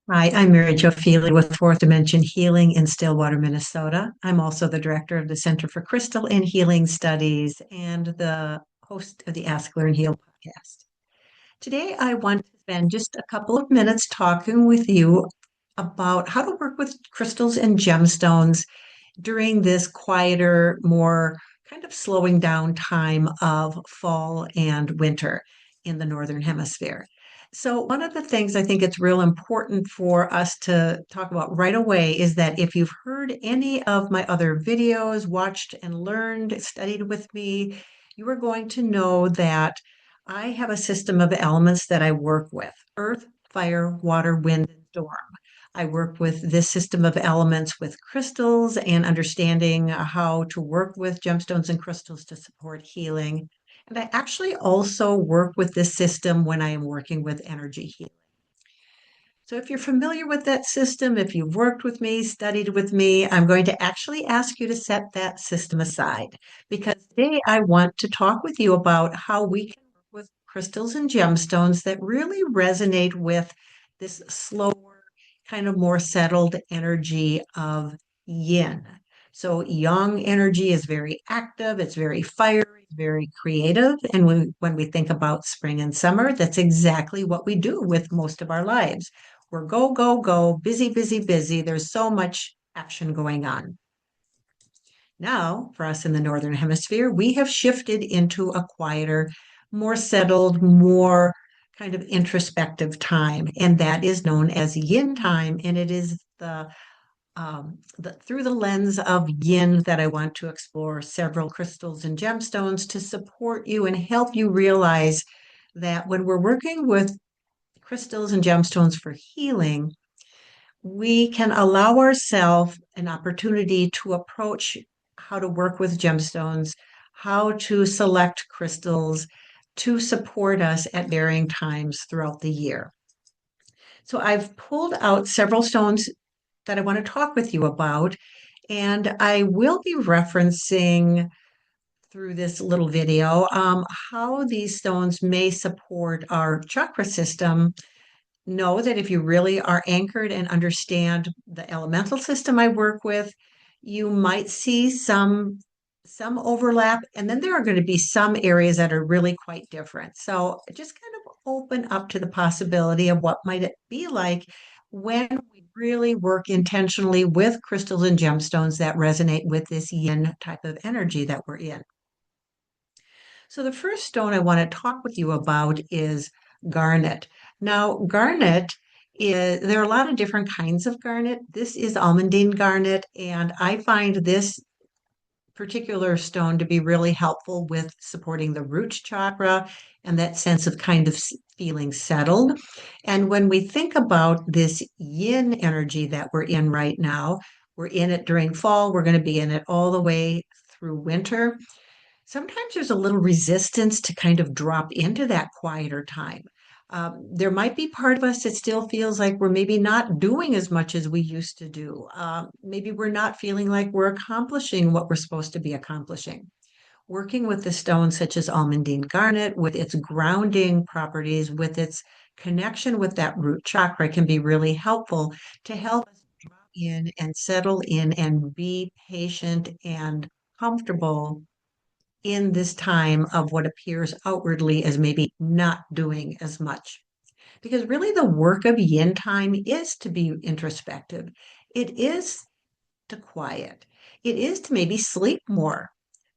Hi, I'm maryjo with Fourth Dimension Healing in Stillwater, Minnesota. I'm also the director of the Center for Crystal and Healing Studies and the host of the Ask, Learn, Heal podcast. Today, I want to spend just a couple of minutes talking with you about how to work with crystals and gemstones during this quieter, more kind of slowing down time of fall and winter in the Northern Hemisphere. So, one of the things I think it's real important for us to talk about right away is that if you've heard any of my other videos, watched and learned, studied with me, you are going to know that I have a system of elements that I work with: earth, fire, water, wind, and storm. I work with this system of elements with crystals and understanding how to work with gemstones and crystals to support healing. And I actually also work with this system when I am working with energy healing. So if you're familiar with that system, if you've worked with me, studied with me, I'm going to actually ask you to set that system aside because today I want to talk with you about how we can work with crystals and gemstones that really resonate with this slower, kind of more settled energy of yin. So yang energy is very active, it's very fiery, very creative. And when we think about spring and summer, that's exactly what we do with most of our lives. We're go, go, go, busy, busy, busy. There's so much action going on. Now, for us in the Northern Hemisphere, we have shifted into a quieter, more settled, more kind of introspective time, and that is known as yin time. And it is through the lens of yin that I want to explore several crystals and gemstones to support you and help you realize that when we're working with crystals and gemstones for healing, we can allow ourselves an opportunity to approach how to work with gemstones, how to select crystals to support us at varying times throughout the year. So I've pulled out several stones that I want to talk with you about, and I will be referencing through this little video how these stones may support our chakra system. Know that if you really are anchored and understand the elemental system I work with, you might see some overlap, and then there are going to be some areas that are really quite different. So just kind of open up to the possibility of what might it be like when we really work intentionally with crystals and gemstones that resonate with this yin type of energy that we're in. So the first stone I want to talk with you about is garnet. Now, garnet is, there are a lot of different kinds of garnet. This is Almandine garnet, and I find this particular stone to be really helpful with supporting the root chakra and that sense of kind of feeling settled. And when we think about this yin energy that we're in right now, we're in it during fall, we're going to be in it all the way through winter. Sometimes there's a little resistance to kind of drop into that quieter time. There might be part of us that still feels like we're maybe not doing as much as we used to do. Maybe we're not feeling like we're accomplishing what we're supposed to be accomplishing. Working with the stones such as Almandine Garnet, with its grounding properties, with its connection with that root chakra, can be really helpful to help us drop in and settle in and be patient and comfortable in this time of what appears outwardly as maybe not doing as much. Because really, the work of yin time is to be introspective, it is to quiet, it is to maybe sleep more,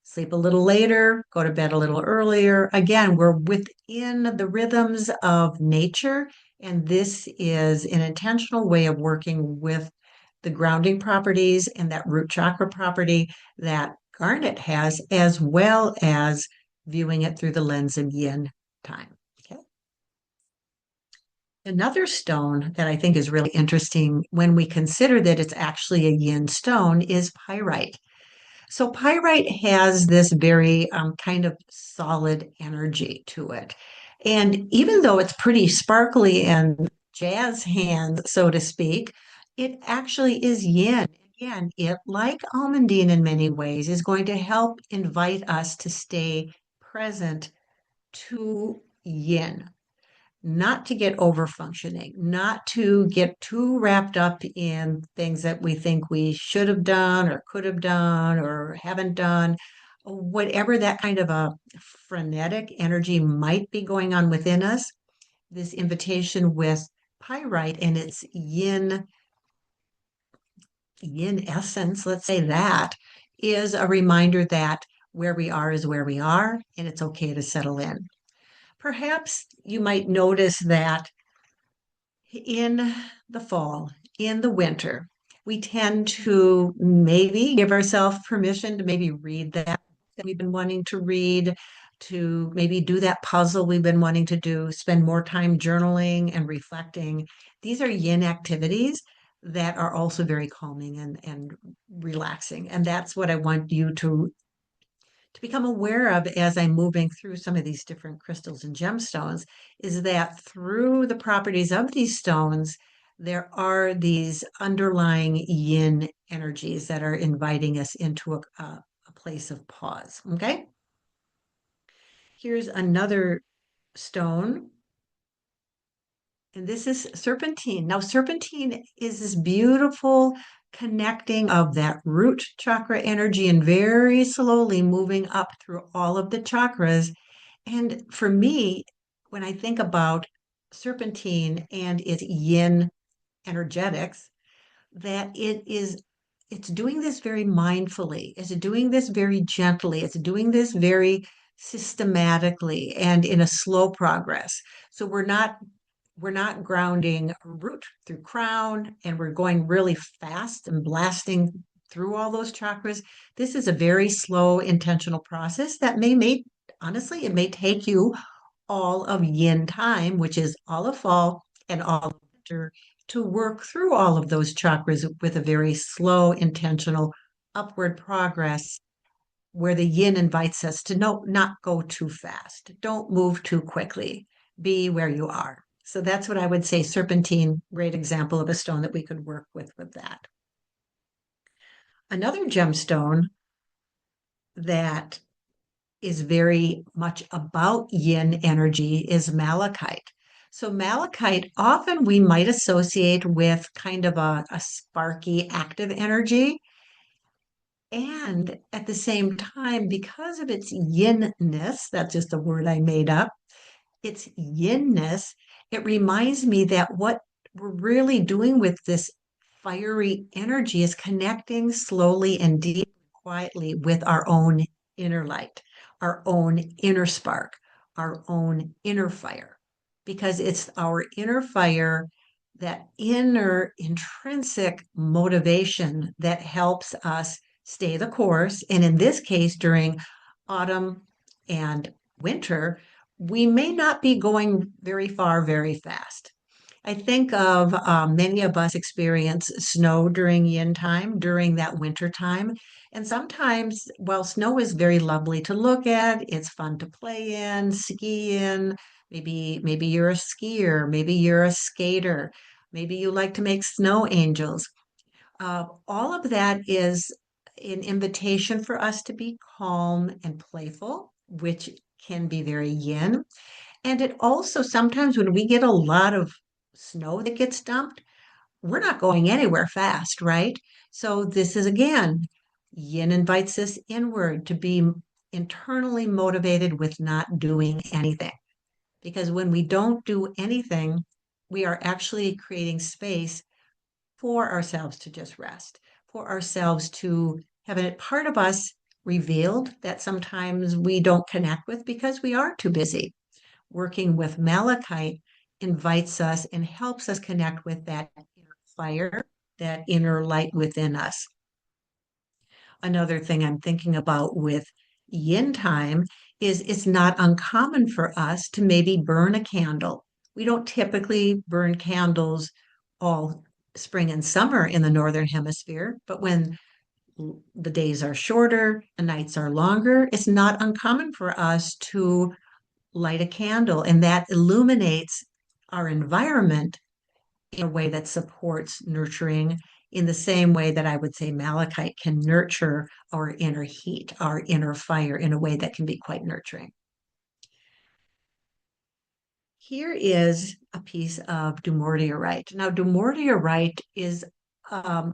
sleep a little later, go to bed a little earlier. Again, we're within the rhythms of nature, and this is an intentional way of working with the grounding properties and that root chakra property that garnet has, as well as viewing it through the lens of yin time. Okay. Another stone that I think is really interesting when we consider that it's actually a yin stone is pyrite. So pyrite has this very kind of solid energy to it. And even though it's pretty sparkly and jazz hands, so to speak, it actually is yin. Again, it, like almandine in many ways, is going to help invite us to stay present to yin. not to get over functioning, not to get too wrapped up in things that we think we should have done or could have done or haven't done. Whatever that kind of a frenetic energy might be going on within us, this invitation with pyrite and its yin essence, let's say that, is a reminder that where we are is where we are, and it's okay to settle in. Perhaps you might notice that in the fall, in the winter, we tend to maybe give ourselves permission to maybe read that we've been wanting to read, to maybe do that puzzle we've been wanting to do, spend more time journaling and reflecting. These are yin activities that are also very calming and relaxing. And that's what I want you to become aware of as I'm moving through some of these different crystals and gemstones is that through the properties of these stones, there are these underlying yin energies that are inviting us into a place of pause. Okay. Here's another stone. And this is serpentine. Now, serpentine is this beautiful connecting of that root chakra energy and very slowly moving up through all of the chakras. And for me, when I think about serpentine and its yin energetics, that it's doing this very mindfully, it's doing this very gently, it's doing this very systematically and in a slow progress. So we're not grounding root through crown and we're going really fast and blasting through all those chakras. This is a very slow, intentional process that honestly, it may take you all of yin time, which is all of fall and all of winter, to work through all of those chakras with a very slow, intentional upward progress where the yin invites us to not go too fast. Don't move too quickly. Be where you are. So that's what I would say. Serpentine, great example of a stone that we could work with that. Another gemstone that is very much about yin energy is malachite. So malachite, often we might associate with kind of a sparky, active energy. And at the same time, because of its yinness, that's just a word I made up, its yinness, it reminds me that what we're really doing with this fiery energy is connecting slowly and deeply, quietly with our own inner light, our own inner spark, our own inner fire, because it's our inner fire, that inner intrinsic motivation that helps us stay the course. And in this case, during autumn and winter, we may not be going very far very fast. I think of many of us experience snow during yin time, during that winter time. And sometimes, while snow is very lovely to look at, it's fun to play in, ski in. Maybe you're a skier, maybe you're a skater, maybe you like to make snow angels. All of that is an invitation for us to be calm and playful, which can be very yin. And it also sometimes when we get a lot of snow that gets dumped, we're not going anywhere fast, right? So this is again, yin invites us inward to be internally motivated with not doing anything. Because when we don't do anything, we are actually creating space for ourselves to just rest, for ourselves to have a part of us revealed that sometimes we don't connect with because we are too busy. Working with malachite invites us and helps us connect with that inner fire, that inner light within us. Another thing I'm thinking about with yin time is it's not uncommon for us to maybe burn a candle. We don't typically burn candles all spring and summer in the Northern Hemisphere, but when the days are shorter, the nights are longer, it's not uncommon for us to light a candle, and that illuminates our environment in a way that supports nurturing in the same way that I would say malachite can nurture our inner heat, our inner fire in a way that can be quite nurturing. Here is a piece of Dumortierite. Now, Dumortierite is a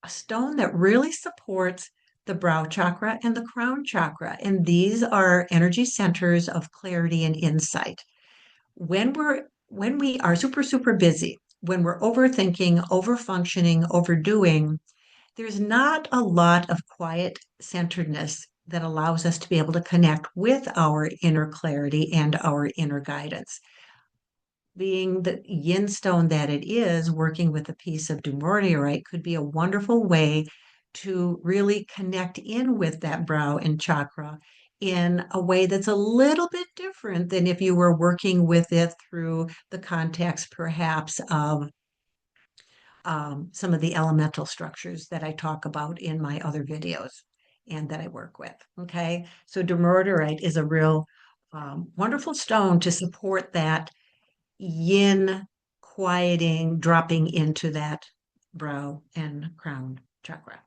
stone that really supports the brow chakra and the crown chakra. And these are energy centers of clarity and insight. When we are super, super busy, when we're overthinking, overfunctioning, overdoing, there's not a lot of quiet centeredness that allows us to be able to connect with our inner clarity and our inner guidance. Being the yin stone that it is, working with a piece of dumortierite could be a wonderful way to really connect in with that brow and chakra in a way that's a little bit different than if you were working with it through the context, perhaps, of some of the elemental structures that I talk about in my other videos and that I work with. Okay, so dumortierite is a real wonderful stone to support that yin quieting, dropping into that brow and crown chakra.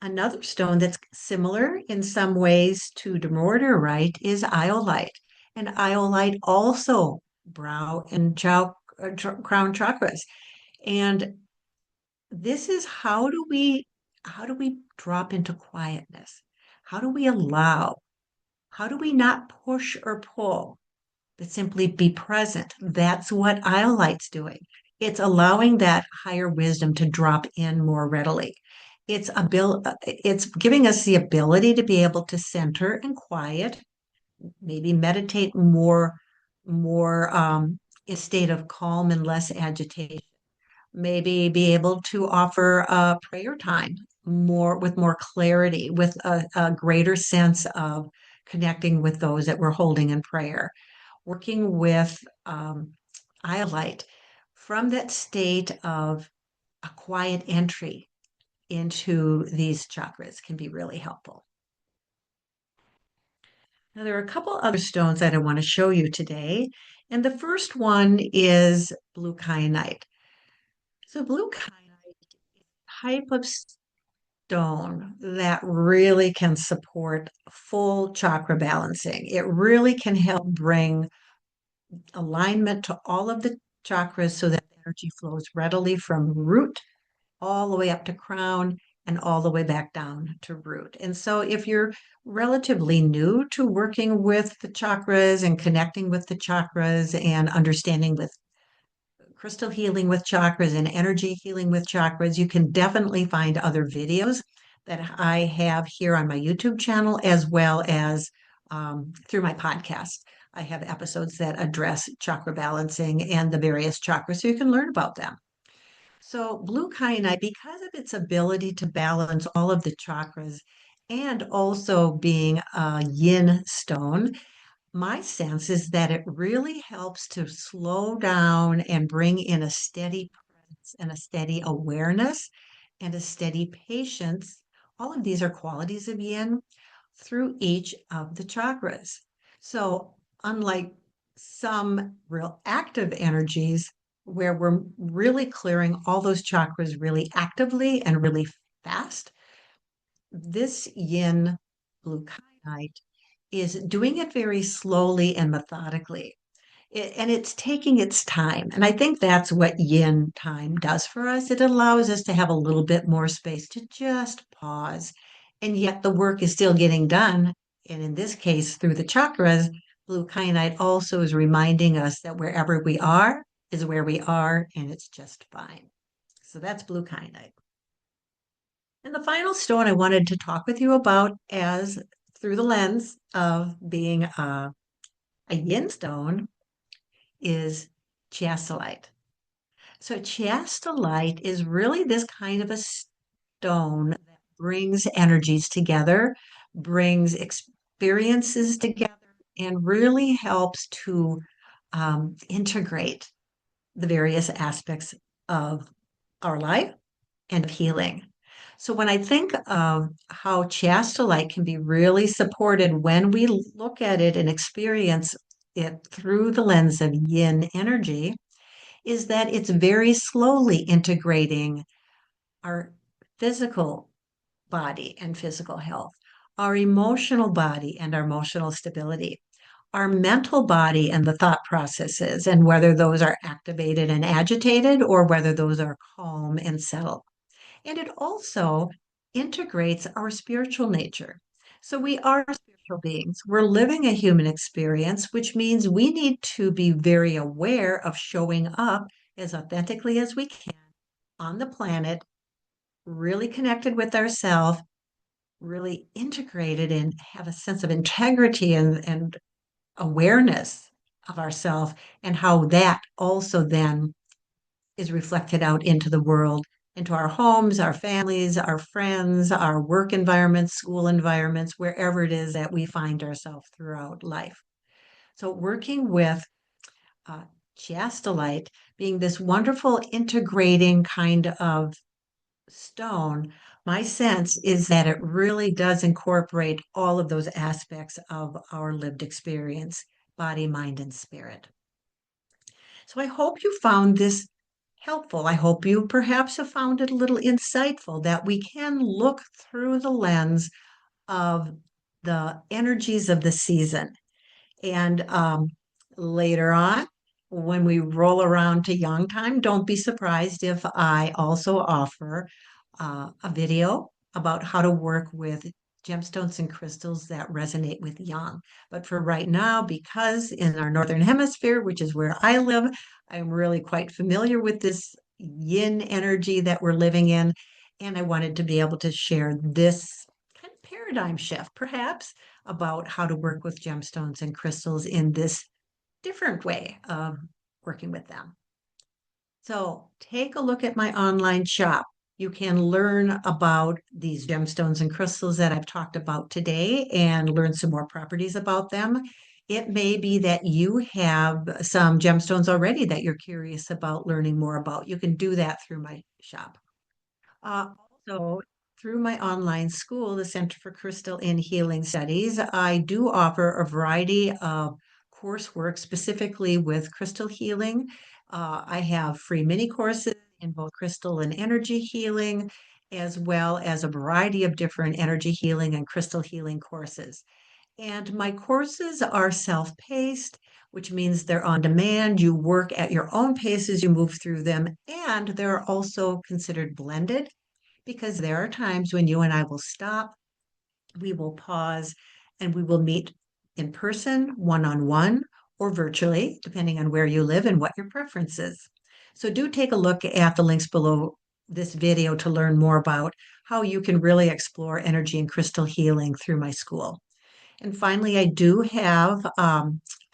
Another stone that's similar in some ways to dumortierite is iolite. And iolite also brow and crown chakras. And this is how do we drop into quietness? How do we allow? How do we not push or pull, but simply be present? That's what Iolite's doing. It's allowing that higher wisdom to drop in more readily. It's giving us the ability to be able to center and quiet, maybe meditate more in a state of calm and less agitation. Maybe be able to offer a prayer time more clarity, with a greater sense of connecting with those that we're holding in prayer, working with Iolite from that state of a quiet entry into these chakras can be really helpful. Now, there are a couple other stones that I want to show you today. And the first one is blue kyanite. So, blue kyanite is a type of stone that really can support full chakra balancing. It really can help bring alignment to all of the chakras so that energy flows readily from root all the way up to crown and all the way back down to root. And so if you're relatively new to working with the chakras and connecting with the chakras and understanding with crystal healing with chakras and energy healing with chakras, you can definitely find other videos that I have here on my YouTube channel, as well as through my podcast. I have episodes that address chakra balancing and the various chakras, so you can learn about them. So, blue kyanite, because of its ability to balance all of the chakras and also being a yin stone, my sense is that it really helps to slow down and bring in a steady presence and a steady awareness and a steady patience. All of these are qualities of yin through each of the chakras. So, unlike some real active energies where we're really clearing all those chakras really actively and really fast, this yin blue kyanite is doing it very slowly and methodically. And it's taking its time. And I think that's what yin time does for us. It allows us to have a little bit more space to just pause. And yet the work is still getting done. And in this case, through the chakras, blue kyanite also is reminding us that wherever we are is where we are, and it's just fine. So that's blue kyanite. And the final stone I wanted to talk with you about, as through the lens of being a yin stone, is chiastolite. So chiastolite is really this kind of a stone that brings energies together, brings experiences together, and really helps to integrate the various aspects of our life and of healing. So when I think of how chiastolite can be really supported when we look at it and experience it through the lens of yin energy, is that it's very slowly integrating our physical body and physical health, our emotional body and our emotional stability, our mental body and the thought processes, and whether those are activated and agitated or whether those are calm and settled. And it also integrates our spiritual nature. So we are spiritual beings. We're living a human experience, which means we need to be very aware of showing up as authentically as we can on the planet, really connected with ourselves, really integrated and have a sense of integrity and awareness of ourselves, and how that also then is reflected out into the world, into our homes, our families, our friends, our work environments, school environments, wherever it is that we find ourselves throughout life. So, working with uh, Chiastolite being this wonderful integrating kind of stone, my sense is that it really does incorporate all of those aspects of our lived experience, body, mind, and spirit. So I hope you found this helpful. I hope you perhaps have found it a little insightful that we can look through the lens of the energies of the season. And later on, when we roll around to young time, don't be surprised if I also offer a video about how to work with gemstones and crystals that resonate with yang. But for right now, because in our Northern Hemisphere, which is where I live, I'm really quite familiar with this yin energy that we're living in. And I wanted to be able to share this kind of paradigm shift, perhaps, about how to work with gemstones and crystals in this different way of working with them. So take a look at my online shop. You can learn about these gemstones and crystals that I've talked about today and learn some more properties about them. It may be that you have some gemstones already that you're curious about learning more about. You can do that through my shop. Also, through my online school, the Center for Crystal and Healing Studies, I do offer a variety of coursework specifically with crystal healing. I have free mini courses in both crystal and energy healing, as well as a variety of different energy healing and crystal healing courses. And my courses are self-paced, which means they're on demand. You work at your own pace as you move through them, and they're also considered blended because there are times when you and I will stop, we will pause, and we will meet in person, one on one, or virtually, depending on where you live and what your preference is. So, do take a look at the links below this video to learn more about how you can really explore energy and crystal healing through my school. And finally, I do have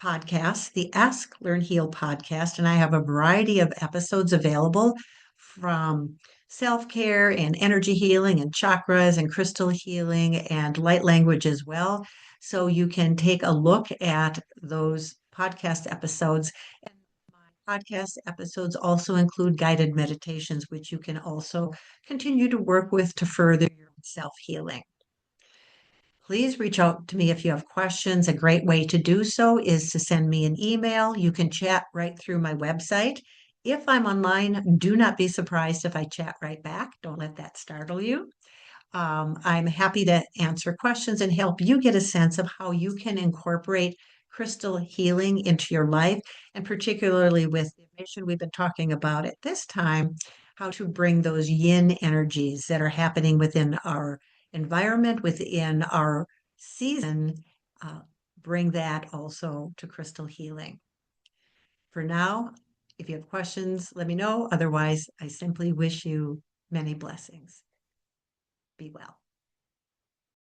podcasts, the Ask, Learn, Heal podcast, and I have a variety of episodes available from self care and energy healing and chakras and crystal healing and light language as well. So you can take a look at those podcast episodes. And my podcast episodes also include guided meditations, which you can also continue to work with to further your self healing. Please reach out to me if you have questions. A great way to do so is to send me an email. You can chat right through my website. If I'm online, do not be surprised if I chat right back. Don't let that startle you. I'm happy to answer questions and help you get a sense of how you can incorporate crystal healing into your life, and particularly with the information we've been talking about at this time, how to bring those yin energies that are happening within our environment, within our season, uh, bring that also to crystal healing. For now, if you have questions, let me know. Otherwise, I simply wish you many blessings. Be well.